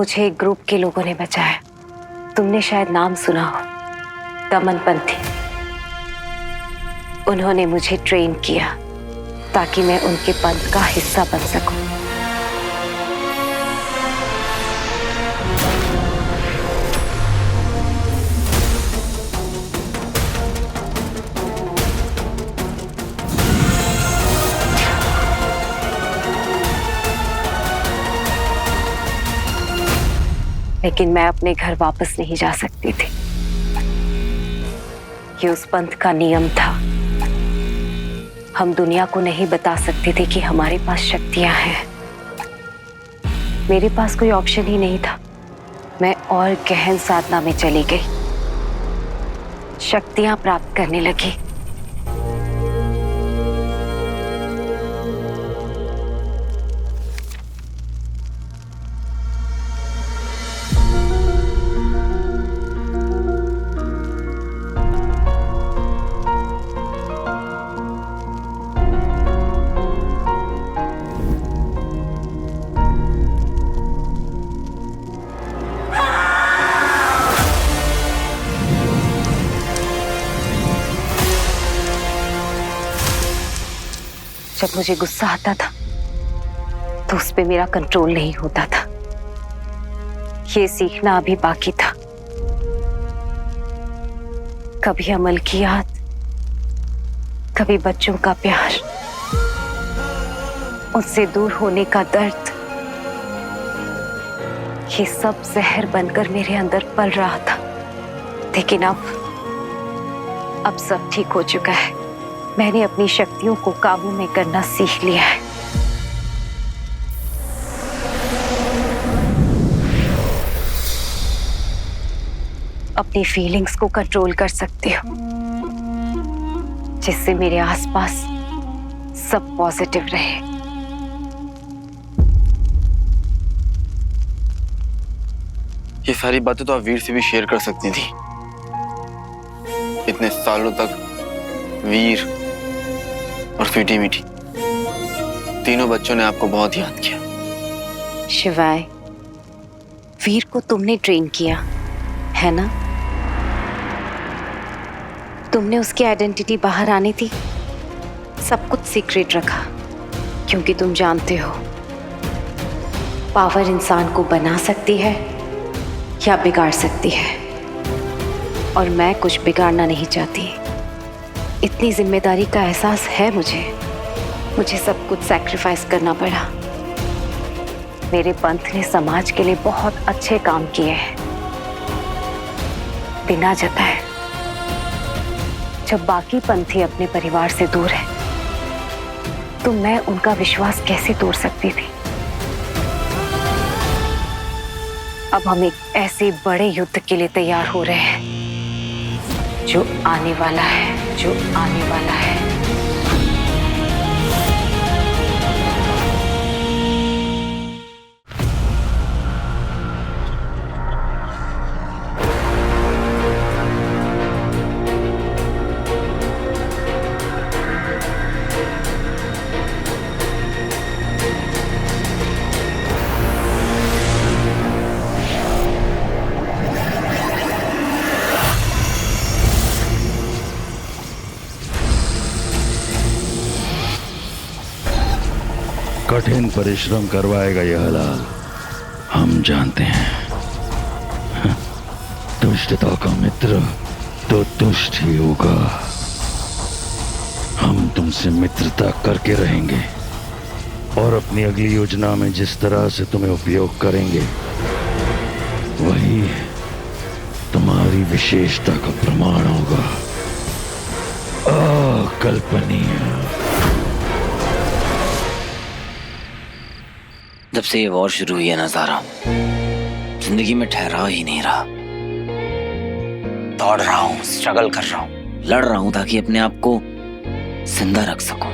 मुझे एक ग्रुप के लोगों ने बचाया। तुमने शायद नाम सुना हो, दमनपंथी। उन्होंने मुझे ट्रेन किया ताकि मैं उनके पंथ का हिस्सा बन सकूं। लेकिन मैं अपने घर वापस नहीं जा सकती थी। ये उस पंथ का नियम था। हम दुनिया को नहीं बता सकते थे कि हमारे पास शक्तियां हैं। मेरे पास कोई ऑप्शन ही नहीं था। मैं और गहन साधना में चली गई, शक्तियां प्राप्त करने लगी। जब मुझे गुस्सा आता था तो उस पे मेरा कंट्रोल नहीं होता था। ये सीखना अभी बाकी था। कभी अमल की याद, कभी बच्चों का प्यार, उनसे दूर होने का दर्द, ये सब जहर बनकर मेरे अंदर पल रहा था। लेकिन अब सब ठीक हो चुका है। मैंने अपनी शक्तियों को काबू में करना सीख लिया है। अपनी फीलिंग्स को कंट्रोल कर सकती हूँ, जिससे मेरे आसपास सब पॉजिटिव रहे। ये सारी बातें तो आप वीर से भी शेयर कर सकती थी। इतने सालों तक वीर और स्वीटी मीठी तीनों बच्चों ने आपको बहुत याद किया। शिवाय, वीर को तुमने ट्रेन किया है ना? तुमने उसकी आइडेंटिटी बाहर आने दी, सब कुछ सीक्रेट रखा, क्योंकि तुम जानते हो पावर इंसान को बना सकती है या बिगाड़ सकती है, और मैं कुछ बिगाड़ना नहीं चाहती। इतनी जिम्मेदारी का एहसास है मुझे सब कुछ सैक्रिफाइस करना पड़ा। मेरे पंथ ने समाज के लिए बहुत अच्छे काम किए हैं, बिना जताए। जब बाकी पंथी अपने परिवार से दूर है तो मैं उनका विश्वास कैसे तोड़ सकती थी? अब हम एक ऐसे बड़े युद्ध के लिए तैयार हो रहे हैं जो आने वाला है, जो आने वाला है। कठिन परिश्रम करवाएगा यह लाल, हम जानते हैं। दुष्टता का मित्र तो दुष्ट ही होगा। हम तुमसे मित्रता करके रहेंगे और अपनी अगली योजना में जिस तरह से तुम्हें उपयोग करेंगे वही तुम्हारी विशेषता का प्रमाण होगा। अकल्पनीय। जब से ये वॉर शुरू हुई है ना ज़ारा, जिंदगी में ठहराव ही नहीं रहा। दौड़ रहा हूं, स्ट्रगल कर रहा हूं, लड़ रहा हूं ताकि अपने आप को जिंदा रख सकूं,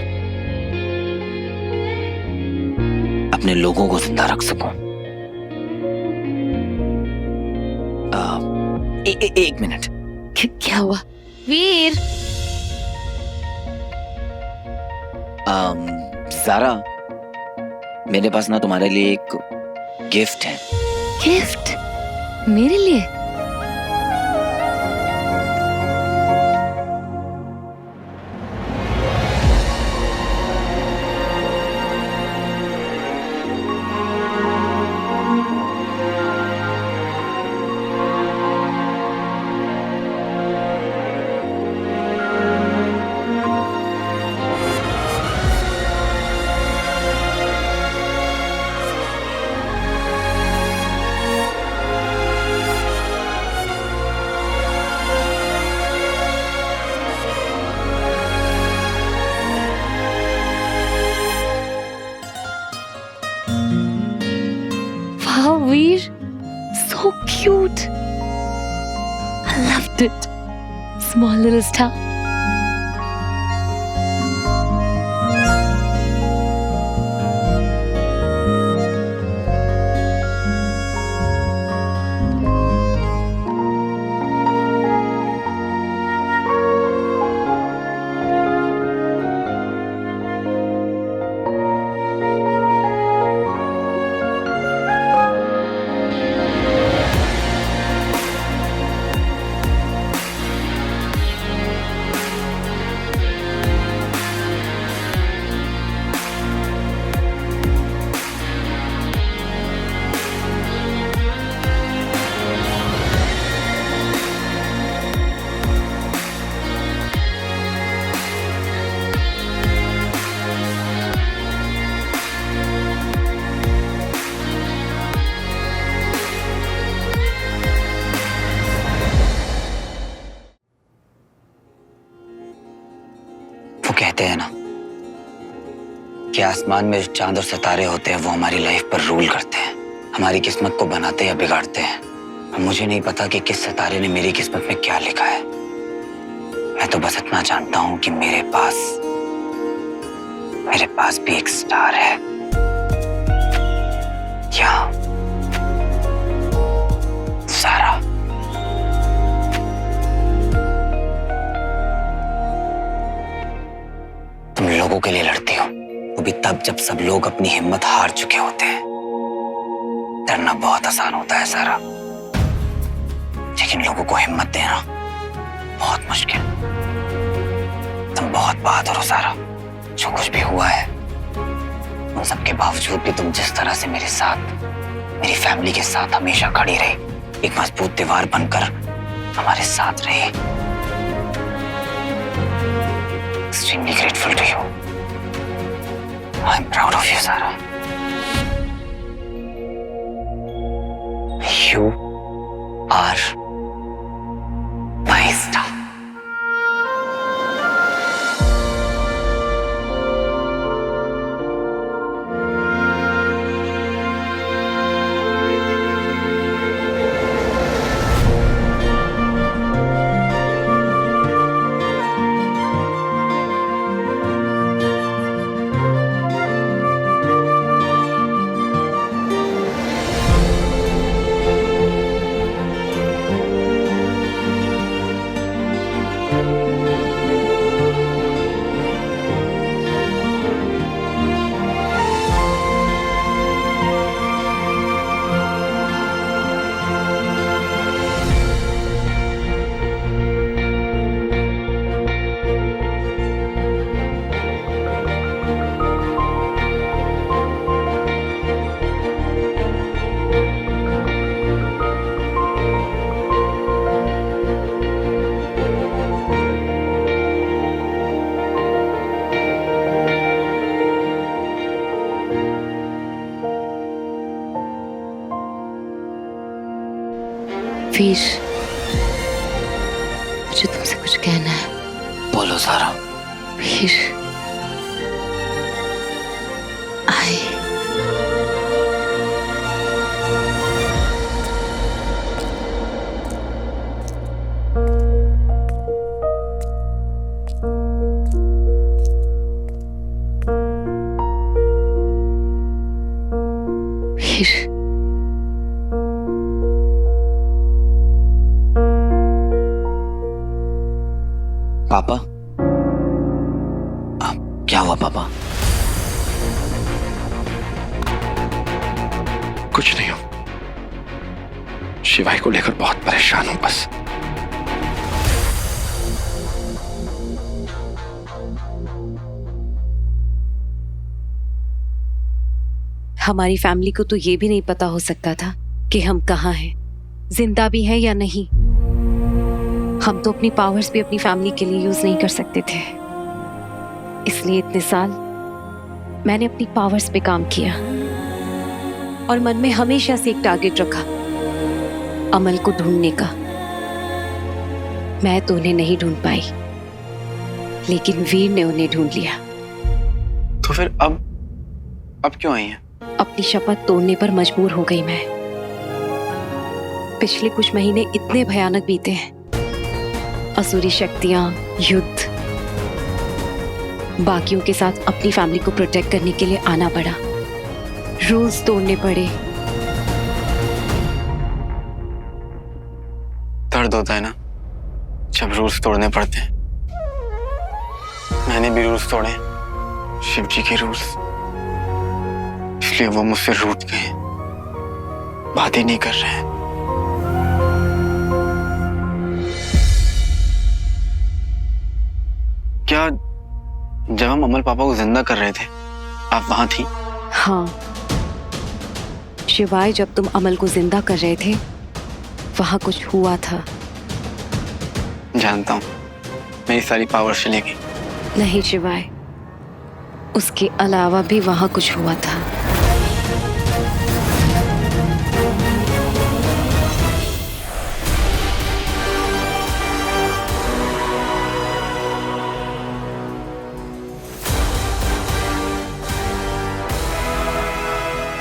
अपने लोगों को जिंदा रख सकूं। एक मिनट। क्या हुआ? वीर। ज़ारा, मेरे पास ना तुम्हारे लिए एक गिफ्ट है। गिफ्ट मेरे लिए? Wow, Veer, so cute. I loved it. Small little star. कहते हैं ना कि आसमान में जो चांद और सितारे होते हैं वो हमारी लाइफ पर रूल करते हैं, हमारी किस्मत को बनाते या बिगाड़ते हैं। अब मुझे नहीं पता कि किस सितारे ने मेरी किस्मत में क्या लिखा है। मैं तो बस इतना जानता हूं कि मेरे पास भी एक स्टार है। यहाँ सारा। तुम लोगों के लिए लड़ती हो, वो भी तब जब सब लोग अपनी हिम्मत हार चुके होते हैं। डरना बहुत आसान होता है सारा, लेकिन लोगों को हिम्मत देना बहुत मुश्किल। तुम बहुत बहादुर हो सारा। जो कुछ भी हुआ है उन सब के बावजूद भी तुम जिस तरह से मेरे साथ, मेरी फैमिली के साथ हमेशा खड़ी रही, एक मजबूत दीवार बनकर हमारे साथ रही। Extremely grateful to you. I'm proud of you, Sarah. You are my star. वीर, मुझे तुमसे कुछ कहना है। बोलो सारा। वीर, वीर, पापा, क्या हुआ पापा? कुछ नहीं हो, शिवाय को लेकर बहुत परेशान हूं बस। हमारी फैमिली को तो ये भी नहीं पता हो सकता था कि हम कहाँ हैं, जिंदा भी हैं या नहीं। हम तो अपनी पावर्स भी अपनी फैमिली के लिए यूज नहीं कर सकते थे। इसलिए इतने साल मैंने अपनी पावर्स पे काम किया और मन में हमेशा से एक टारगेट रखा, अमल को ढूंढने का। मैं तो उन्हें नहीं ढूंढ पाई, लेकिन वीर ने उन्हें ढूंढ लिया। तो फिर अब क्यों आई हैं? अपनी शपथ तोड़ने पर मजबूर हो गई मैं। पिछले कुछ महीने इतने भयानक बीते हैं, असुरी शक्तियां, युद्ध, बाकियों के साथ अपनी फैमिली को प्रोटेक्ट करने के लिए आना पड़ा, रूल्स तोड़ने पड़े। दर्द होता है ना जब रूल्स तोड़ने पड़ते हैं। मैंने भी रूल्स तोड़े, शिव जी के रूल्स, इसलिए वो मुझसे रूठ गए, बात ही नहीं कर रहे हैं। क्या जब हम अमल पापा को जिंदा कर रहे थे आप वहां थी? हाँ, शिवाय जब तुम अमल को जिंदा कर रहे थे वहां कुछ हुआ था। जानता हूं, मेरी सारी पावर चली गई। नहीं शिवाय, उसके अलावा भी वहां कुछ हुआ था।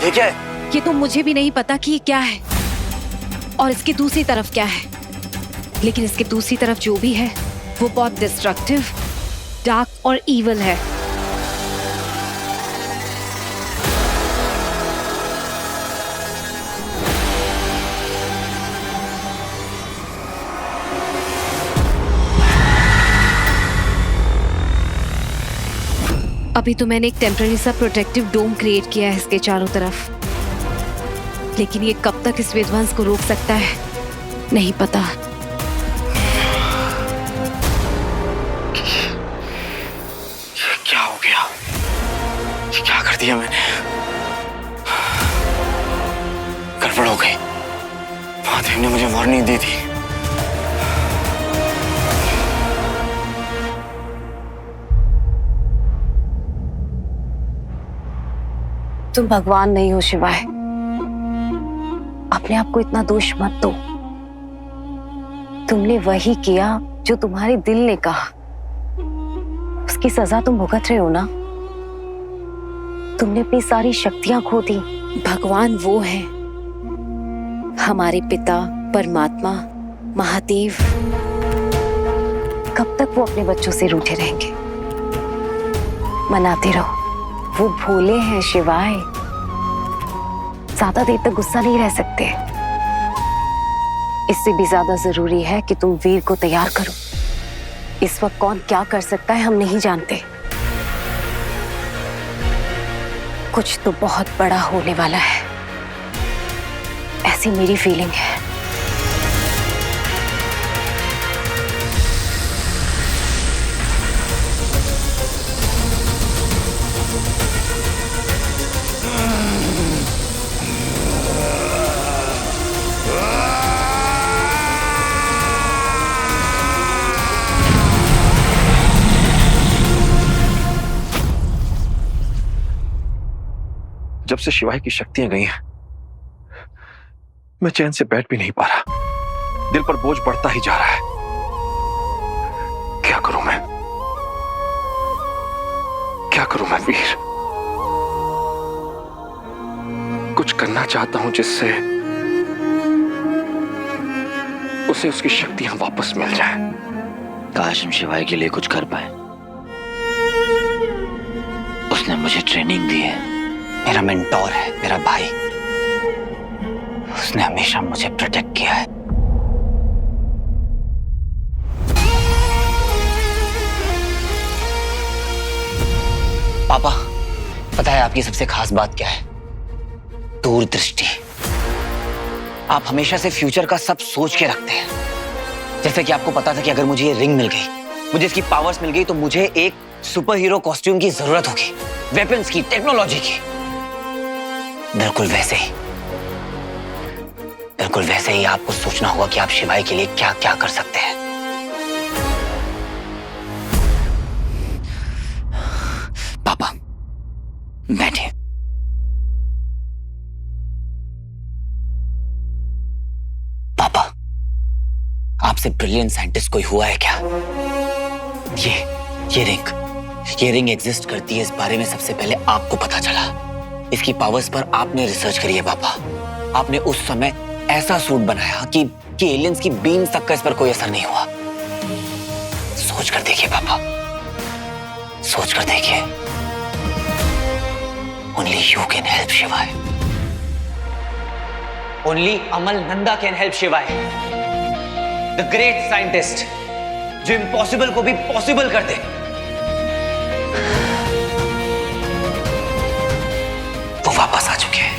ये क्या है? ये तो मुझे भी नहीं पता कि ये क्या है और इसकी दूसरी तरफ क्या है, लेकिन इसकी दूसरी तरफ जो भी है वो बहुत डिस्ट्रक्टिव, डार्क और ईवल है। अभी तो मैंने एक टेम्पररी सा प्रोटेक्टिव डोम क्रिएट किया है इसके चारों तरफ, लेकिन ये कब तक इस विध्वंस को रोक सकता है नहीं पता। ये क्या हो गया? ये क्या कर दिया मैंने? गड़बड़ हो गई। महादेव ने मुझे वार्निंग दी थी। तुम भगवान नहीं हो शिवाय, अपने आप को इतना दोष मत दो। तुमने वही किया जो तुम्हारे दिल ने कहा, उसकी सजा तुम भुगत रहे हो ना। तुमने अपनी सारी शक्तियां खो दी। भगवान वो है, हमारे पिता परमात्मा महादेव। कब तक वो अपने बच्चों से रूठे रहेंगे? मनाते रहो, वो भोले हैं शिवाय, ज्यादा देर तक गुस्सा नहीं रह सकते। इससे भी ज्यादा जरूरी है कि तुम वीर को तैयार करो। इस वक्त कौन क्या कर सकता है हम नहीं जानते। कुछ तो बहुत बड़ा होने वाला है, ऐसी मेरी फीलिंग है। जब से शिवाय की शक्तियां गई हैं, मैं चैन से बैठ भी नहीं पा रहा। दिल पर बोझ बढ़ता ही जा रहा है। क्या करूं मैं? क्या करूं मैं वीर? कुछ करना चाहता हूं जिससे उसे उसकी शक्तियां वापस मिल जाएं। काश हम शिवाय के लिए कुछ कर पाए। उसने मुझे ट्रेनिंग दी है, मेरा मेंटोर है, मेरा भाई। उसने हमेशा मुझे प्रोटेक्ट किया है। पापा, पता है आपकी सबसे खास बात क्या है? दूरदृष्टि। आप हमेशा से फ्यूचर का सब सोच के रखते हैं। जैसे कि आपको पता था कि अगर मुझे ये रिंग मिल गई, मुझे इसकी पावर्स मिल गई, तो मुझे एक सुपर हीरो कॉस्ट्यूम की जरूरत होगी, वेपन्स की, टेक्नोलॉजी की। बिल्कुल वैसे ही आपको सोचना होगा कि आप शिवाय के लिए क्या क्या कर सकते हैं। पापा बैठे। पापा, आपसे ब्रिलियंट साइंटिस्ट कोई हुआ है क्या? ये रिंग एग्जिस्ट करती है, इस बारे में सबसे पहले आपको पता चला। इसकी पावर्स पर आपने रिसर्च करी है पापा। आपने उस समय ऐसा सूट बनाया कि एलियंस की बीम्स तक का इस पर कोई असर नहीं हुआ। सोच कर देखिए पापा, सोच कर देखिए। ओनली यू कैन हेल्प शिवाय। Only Amal Nanda can help शिवाय, द ग्रेट साइंटिस्ट जो इम्पॉसिबल को भी पॉसिबल कर दे। वो वापस आ चुके हैं।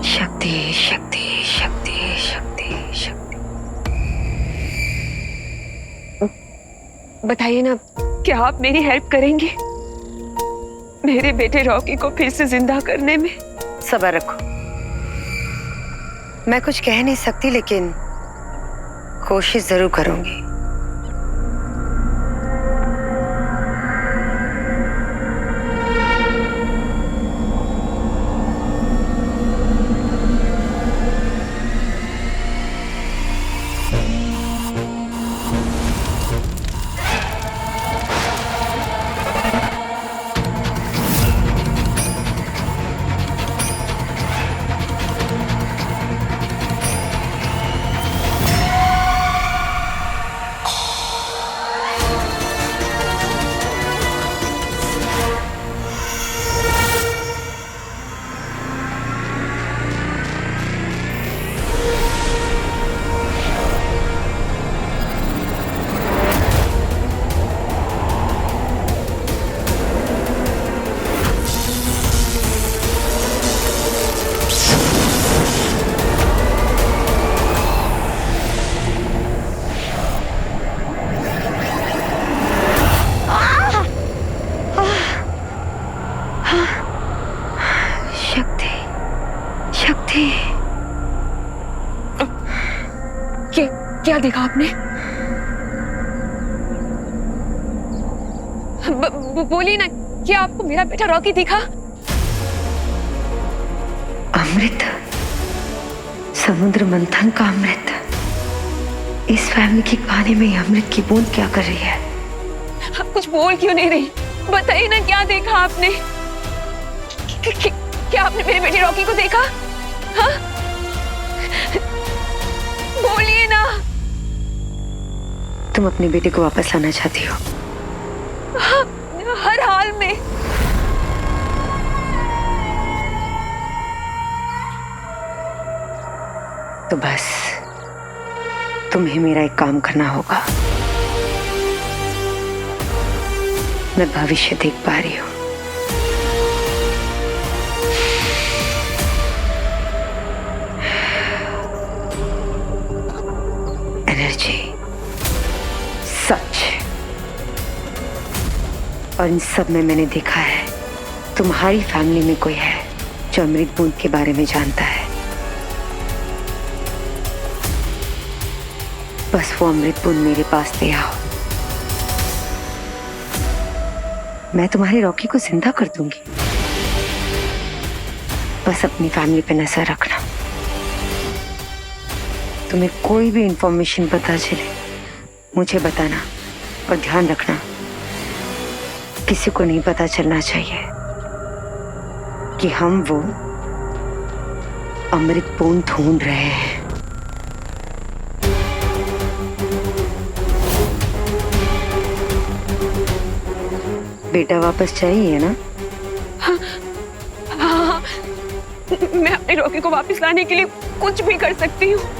शक्ति शक्ति शक्ति शक्ति शक्ति। बताइए ना, क्या आप मेरी हेल्प करेंगे मेरे बेटे रॉकी को फिर से जिंदा करने में? सब्र रखो, मैं कुछ कह नहीं सकती लेकिन कोशिश जरूर करूंगी। क्या देखा आपने? बोलिए ना, क्या आपको मेरा बेटा रॉकी दिखा? अमृत, समुद्र मंथन का अमृत। इस फैमिली की कहानी में अमृत की बूंद क्या कर रही है? आप कुछ बोल क्यों नहीं रही? बताइए ना, क्या देखा आपने? क्या आपने मेरे बेटे रॉकी को देखा? हाँ? बोलिए ना। तुम अपने बेटे को वापस लाना चाहती हो? हाँ, हर हाल में। तो बस तुम्हें मेरा एक काम करना होगा। मैं भविष्य देख पा रही हूं। एनर्जी, सच, और इन सब में मैंने देखा है तुम्हारी फैमिली में कोई है जो अमृत बूंद के बारे में जानता है। बस वो अमृत बूंद मेरे पास ले आओ, मैं तुम्हारे रॉकी को जिंदा कर दूंगी। बस अपनी फैमिली पे नजर रखना। तुम्हें कोई भी इंफॉर्मेशन पता चले मुझे बताना, और ध्यान रखना किसी को नहीं पता चलना चाहिए कि हम वो अमृत बूंद ढूंढ रहे हैं। बेटा वापस चाहिए ना? हाँ, हाँ, मैं अपने रॉकी को वापस लाने के लिए कुछ भी कर सकती हूँ।